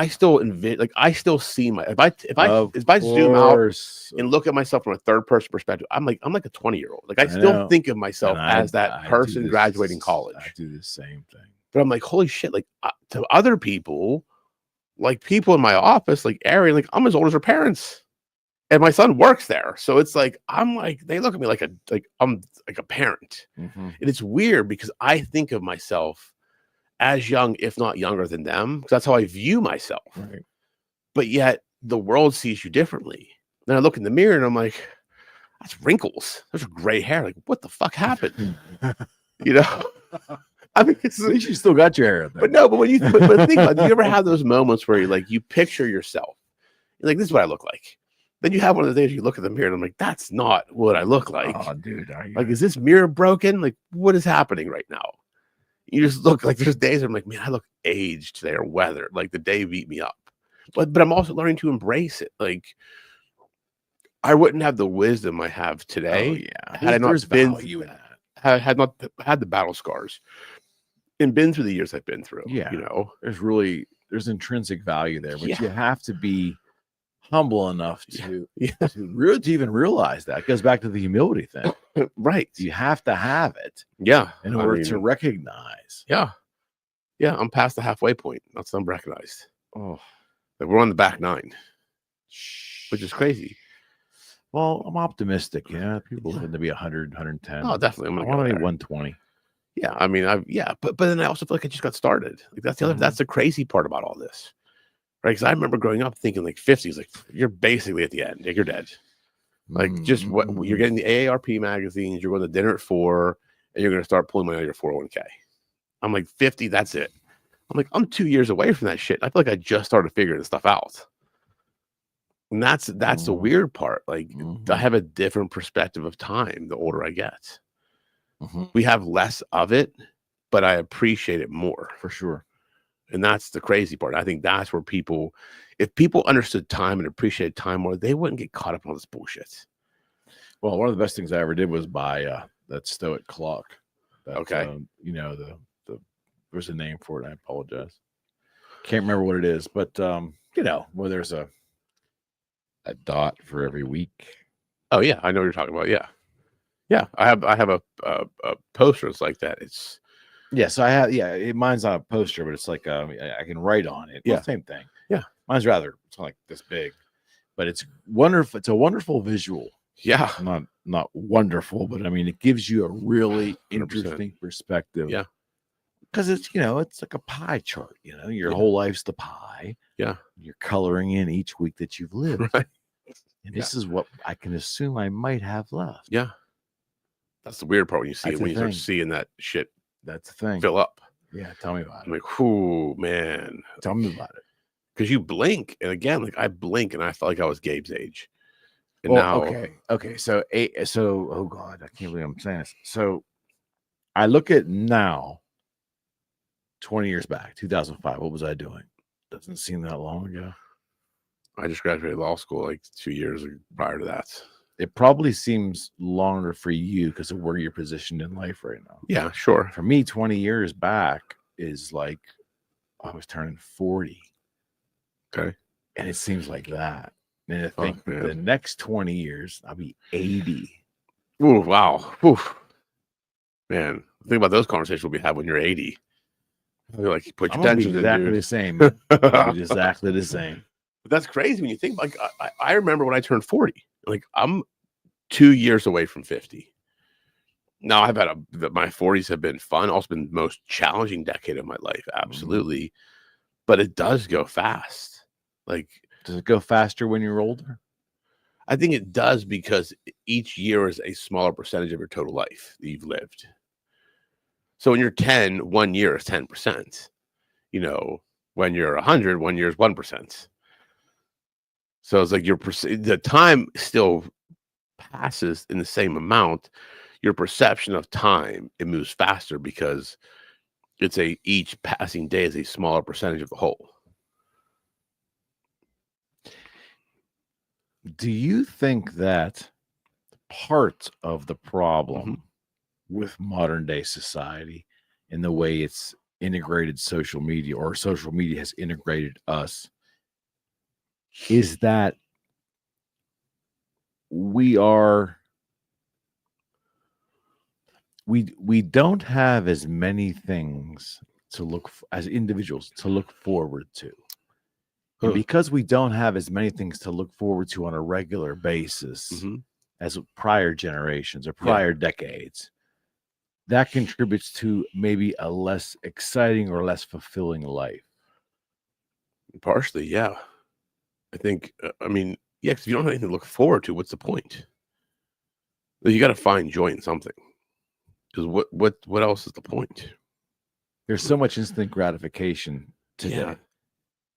still envision, like, I still see if I zoom out and look at myself from a third person perspective, I'm like a 20-year-old. Like, I still think of myself as that person graduating college. I do the same thing. But I'm like, holy shit, like to other people, like people in my office, like Arian, like I'm as old as her parents. And my son works there. So it's like, I'm like, they look at me like I'm like a parent. And it's weird because I think of myself as young, if not younger than them, because that's how I view myself. Right. But yet the world sees you differently. Then I look in the mirror and I'm like, that's wrinkles. There's gray hair. Like, what the fuck happened? I mean, at least you still got your hair. But no, but think about it, do you ever have those moments where you picture yourself? You're like, this is what I look like. Then you have one of the days you look in the mirror and I'm like, that's not what I look like. Oh, dude. Like, is this mirror broken? Like, what is happening right now? You just look like there's days where I'm like, man, I look aged today or weathered. Like the day beat me up. But I'm also learning to embrace it. Like, I wouldn't have the wisdom I have today had I not been had not had the battle scars and been through the years I've been through. Yeah. There's intrinsic value there, but you have to be humble enough to even realize that. It goes back to the humility thing. Right. You have to have it. Yeah. In order to recognize. Yeah. Yeah. I'm past the halfway point. That's unrecognized. Oh, like we're on the back 9, which is crazy. Well, I'm optimistic. Yeah. People tend to be 100, 110. Oh, definitely. I want to be 120. Yeah. I mean, but then I also feel like I just got started. Like that's the crazy part about all this. Right, because I remember growing up thinking like 50s, like you're basically at the end, like you're dead. Like just what you're getting the AARP magazines, you're going to dinner at 4, and you're going to start pulling money out of your 401k. I'm like 50, that's it. I'm like, I'm 2 years away from that shit. I feel like I just started figuring this stuff out. And that's the weird part. Like I have a different perspective of time the older I get. We have less of it, but I appreciate it more. For sure. And that's the crazy part. I think that's where if people understood time and appreciated time more, they wouldn't get caught up in all this bullshit. Well, one of the best things I ever did was buy that Stoic clock. That, Okay. There's a name for it. I apologize. Can't remember what it is, but where there's a dot for every week. Oh yeah, I know what you're talking about. Yeah, yeah. I have a poster. It's like that. It's So I have mine's not a poster, but it's like I can write on it. Yeah. Well, same thing. Yeah. Mine's it's like this big, but it's wonderful. It's a wonderful visual. Yeah. Not wonderful, but I mean it gives you a really 100%. interesting perspective. Yeah. Because it's like a pie chart, your whole life's the pie. Yeah. You're coloring in each week that you've lived. Right. And this is what I can assume I might have left. Yeah. That's the weird part when you see That's when the you start thing. seeing that shit That's the thing. fill up. Yeah, tell me about I'm it. like, whoo, man. Tell me about it. Because you blink, and again, like I blink, and I felt like I was Gabe's age. And Well, now, okay. So oh God, I can't believe I'm saying this. So I look at now, 20 years back, 2005. What was I doing? Doesn't seem that long ago. I just graduated law school like 2 years prior to that. It probably seems longer for you because of where you're positioned in life right now. Yeah, sure. For me, 20 years back is like I was turning 40. Okay. And it seems like that. And I think man. the next 20 years, I'll be 80. Ooh, wow. Ooh. Man, think about those conversations we'll be having when you're 80. You're like, put your I'm tension exactly in, the dude. same. I'll be exactly the same. But that's crazy when you think, like, I remember when I turned 40. Like, I'm 2 years away from 50. Now, I've had my 40s have been fun. Also been the most challenging decade of my life. Absolutely. But it does go fast. Like, Does it go faster when you're older? I think it does because each year is a smaller percentage of your total life that you've lived. So when you're 10, 1 year is 10%. When you're 100, 1 year is 1%. So it's like the time still passes in the same amount. Your perception of time, it moves faster because each passing day is a smaller percentage of the whole. Do you think that part of the problem with modern day society and the way it's integrated social media, or social media has integrated us, is that we don't have as many things to look as individuals to look forward to? And because we don't have as many things to look forward to on a regular basis as prior generations or prior decades, that contributes to maybe a less exciting or less fulfilling life. Partially, yeah. I think, because if you don't have anything to look forward to, what's the point? You got to find joy in something. Because what else is the point? There's so much instant gratification today.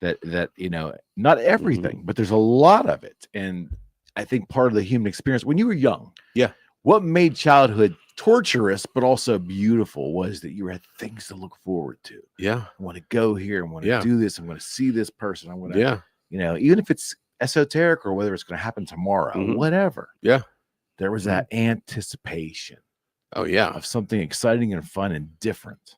That not everything, but there's a lot of it. And I think part of the human experience when you were young, what made childhood torturous but also beautiful was that you had things to look forward to. I want to go here, I want to do this, I'm going to see this person, I'm going to even if it's esoteric or whether it's going to happen tomorrow, whatever, there was that anticipation of something exciting and fun and different.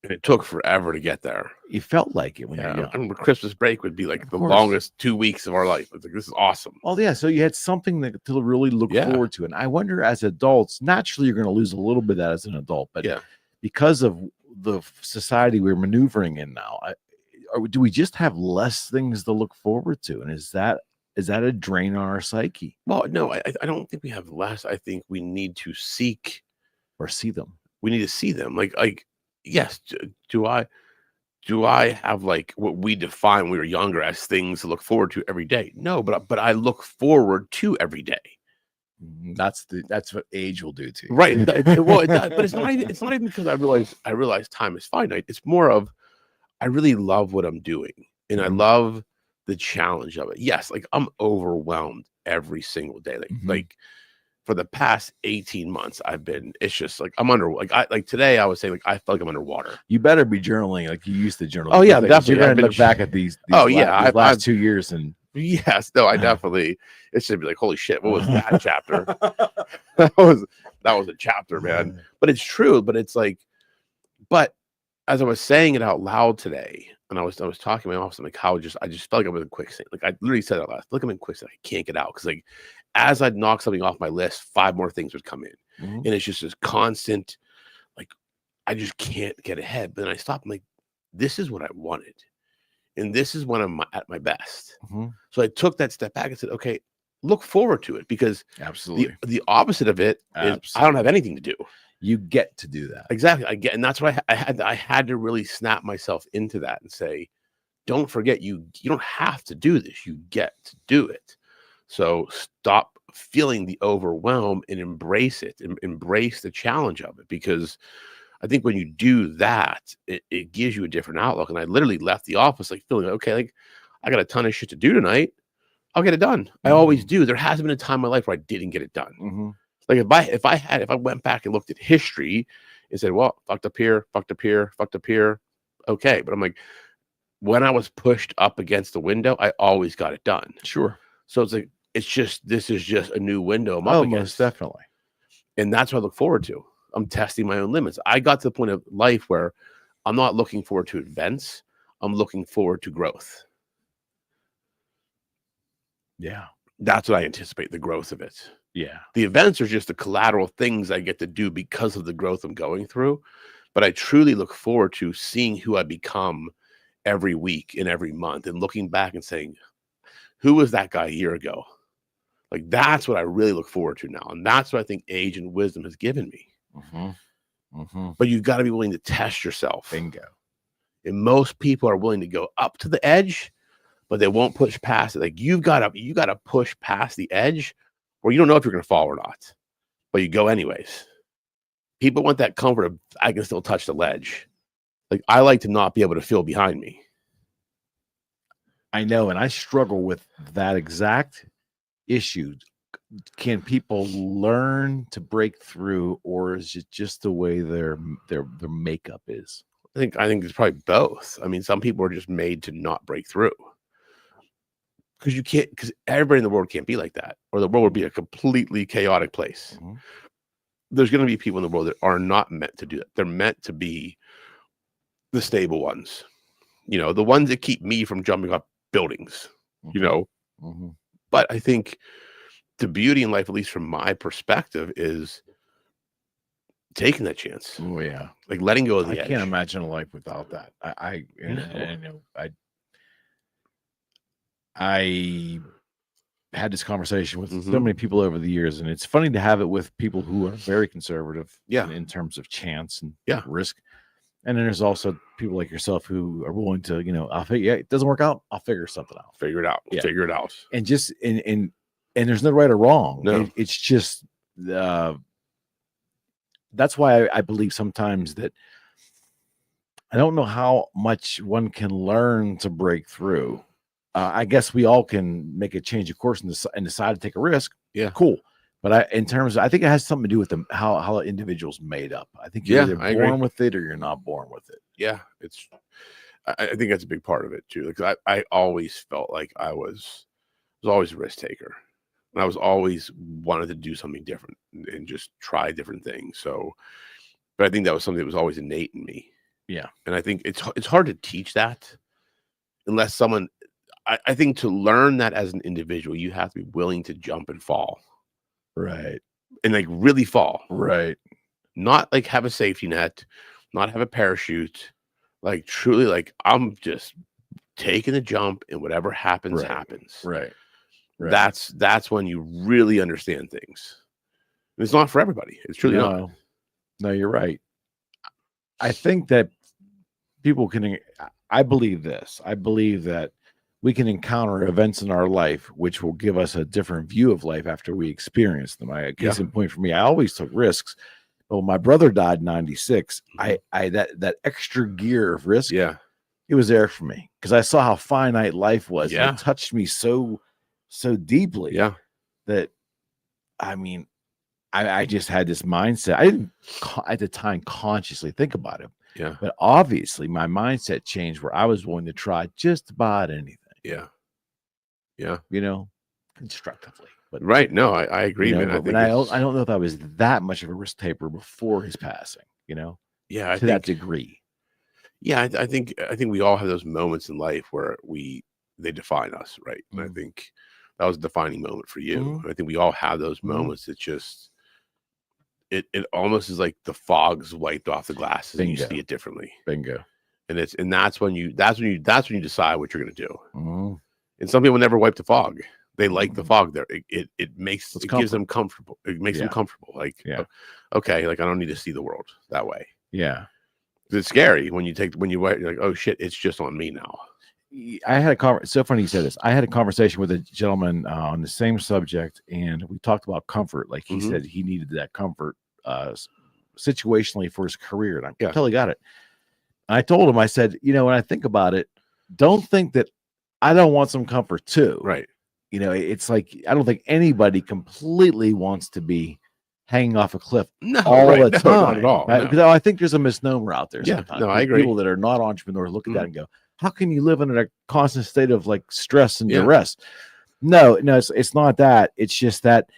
And it took forever to get there. You felt like it when you were young. I remember Christmas break would be like the longest 2 weeks of our life. It's like, this is awesome. Oh, yeah. So you had something to really look forward to. And I wonder, as adults, naturally, you're going to lose a little bit of that as an adult. But because of the society we're maneuvering in now, do we just have less things to look forward to? And is that a drain on our psyche? Well, no, I don't think we have less. I think we need to seek or see them. We need to see them. Like. Yes. Do I have like what we define when we were younger as things to look forward to every day? No, but I look forward to every day. That's what age will do to you, right? But it's not even because I realize time is finite. It's more of I really love what I'm doing, and I love the challenge of it. Yes, like I'm overwhelmed every single day. Like for the past 18 months, it's just like I'm like today I would say like I feel like I'm underwater. You better be journaling like you used to journal. Oh yeah, definitely. You're going to look back at these last 2 years and Yes, no, I definitely. It should be like, holy shit, what was that chapter? that was a chapter, man. But it's true. But it's like, but as I was saying it out loud today, and I was talking to my office, I'm like, I just felt like I'm in quicksand. Like I literally said it out loud. Look, I'm in quicksand. I can't get out because like as I'd knock something off my list, 5 more things would come in, and it's just this constant, like I just can't get ahead. But then I stopped. I'm like, this is what I wanted, and this is when I'm at my best. So I took that step back and said, okay, look forward to it, because absolutely the opposite of it is I don't have anything to do. You get to do that. Exactly. I get, and that's what I had to really snap myself into that and say, don't forget, you don't have to do this. You get to do it. So stop feeling the overwhelm and embrace it, and embrace the challenge of it, because I think when you do that, it gives you a different outlook. And I literally left the office like feeling like, okay, like I got a ton of shit to do tonight. I'll get it done. I always do. There hasn't been a time in my life where I didn't get it done. Like if I went back and looked at history and said, well, fucked up here, fucked up here, fucked up here. Okay. But I'm like, when I was pushed up against the window, I always got it done. Sure. So it's like, this is just a new window I'm up against. Most definitely. And that's what I look forward to. I'm testing my own limits. I got to the point of life where I'm not looking forward to events. I'm looking forward to growth. Yeah. That's what I anticipate, the growth of it. Yeah. The events are just the collateral things I get to do because of the growth I'm going through. But I truly look forward to seeing who I become every week and every month, and looking back and saying, who was that guy a year ago? Like, that's what I really look forward to now. And that's what I think age and wisdom has given me. But you've got to be willing to test yourself. Bingo. And most people are willing to go up to the edge, but they won't push past it. Like you got to push past the edge, or you don't know if you're going to fall or not, but you go anyways. People want that comfort of, I can still touch the ledge. Like I like to not be able to feel behind me. I know, and I struggle with that exact issue. Can people learn to break through, or is it just the way their makeup is? I think it's probably both. I mean, some people are just made to not break through. Because you can't, because everybody in the world can't be like that, or the world would be a completely chaotic place. There's going to be people in the world that are not meant to do that. They're meant to be the stable ones, the ones that keep me from jumping up buildings, But I think the beauty in life, at least from my perspective, is taking that chance. Oh yeah, like letting go of the edge. I can't imagine a life without that. I had this conversation with so many people over the years, and it's funny to have it with people who are very conservative, in terms of chance and risk. And then there's also people like yourself who are willing to, I'll figure, it doesn't work out, I'll figure something out. Figure it out. Figure it out. And just and there's no right or wrong. No. It's just that's why I believe sometimes that I don't know how much one can learn to break through. I guess we all can make a change of course and decide to take a risk. Yeah, cool. But I think it has something to do with how an individual's made up. I think you're either born with it or you're not born with it. Yeah, I think that's a big part of it too. Because I always felt like I was always a risk taker, and I was always wanted to do something different and just try different things. So, but I think that was something that was always innate in me. Yeah, and I think it's hard to teach that unless someone. I think to learn that as an individual, you have to be willing to jump and fall. Right. And like really fall. Right. Not like have a safety net, not have a parachute. Like truly, like I'm just taking the jump, and whatever happens, happens. Right. That's when you really understand things. And it's not for everybody. It's truly not. No, you're right. I think that people can. I believe this. I believe that we can encounter events in our life which will give us a different view of life after we experience them. Case in point for me, I always took risks. But when my brother died in 96, I that extra gear of risk, it was there for me because I saw how finite life was. It touched me so deeply. That I mean, I just had this mindset. I didn't at the time consciously think about it. Yeah. But obviously my mindset changed where I was willing to try just about anything. Yeah. Yeah. Constructively. But Right. No, I agree, man. I don't know if I was that much of a risk taker before his passing, yeah, to that degree. Yeah, I think we all have those moments in life where they define us, right? And I think that was a defining moment for you. I think we all have those moments that just it almost is like the fog's wiped off the glasses and you see it differently. Bingo. And that's when you decide what you're gonna do. And some people never wipe the fog. They like the fog there. It gives them comfortable. It makes them comfortable. Like, okay, like I don't need to see the world that way. Yeah. It's scary when you wait, you're like, oh shit, it's just on me now. I had so funny you said this. I had a conversation with a gentleman on the same subject, and we talked about comfort. Like he said he needed that comfort situationally for his career. And I totally got it. And I told him, I said, when I think about it, don't think that I don't want some comfort too. Right. It's like, I don't think anybody completely wants to be hanging off a cliff the time. Not at all. Right? Because I think there's a misnomer out there. Yeah, Sometimes. no, I agree. People that are not entrepreneurs look at that and go, how can you live in a constant state of like stress and duress? No, it's not that. It's just that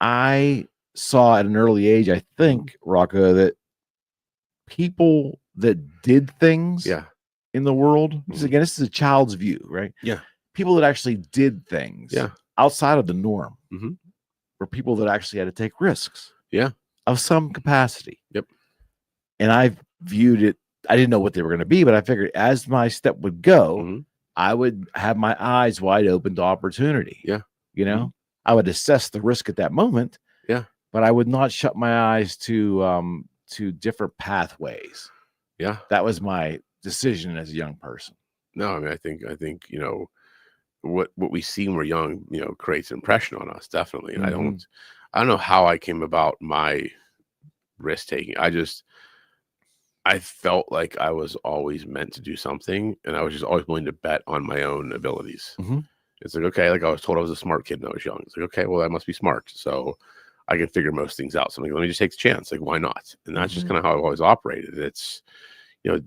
I saw at an early age, I think, Rocco, that people that did things in the world, because again, this is a child's view, right? Yeah. People that actually did things outside of the norm were people that actually had to take risks of some capacity. Yep. And I viewed it, I didn't know what they were going to be, but I figured as my step would go, I would have my eyes wide open to opportunity. Yeah. I would assess the risk at that moment. Yeah. But I would not shut my eyes to different pathways. Yeah. That was my decision as a young person. No, I mean, I think, what we see when we're young, creates an impression on us, definitely. And I don't know how I came about my risk taking. I felt like I was always meant to do something, and I was just always willing to bet on my own abilities. It's like, okay, like I was told I was a smart kid when I was young. It's like, okay, well, I must be smart, so I can figure most things out. So I'm like, let me just take the chance. Like, why not? And that's just kind of how I've always operated. It's,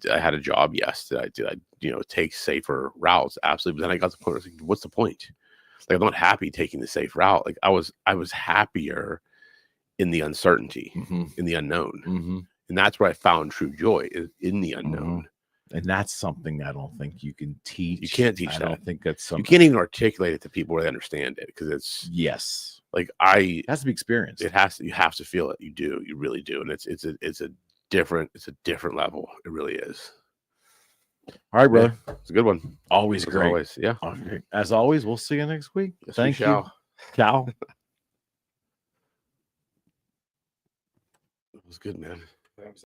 I had a job, yes, that I did. I, take safer routes, absolutely. But then I got to the point where I was like, what's the point? Like, I'm not happy taking the safe route. Like, I was happier in the uncertainty, in the unknown. And that's where I found true joy, is in the unknown. And that's something I don't think you can teach. You can't teach that. I don't think that's something. You can't even articulate it to people where they understand it, because it's like it has to be experienced. You have to feel it. You do. You really do. And it's a different level. It really is. All right, brother. Yeah, it's a good one. Always great. Always, yeah. Okay. As always, we'll see you next week. Yes, Thank you. Ciao. It was good, man.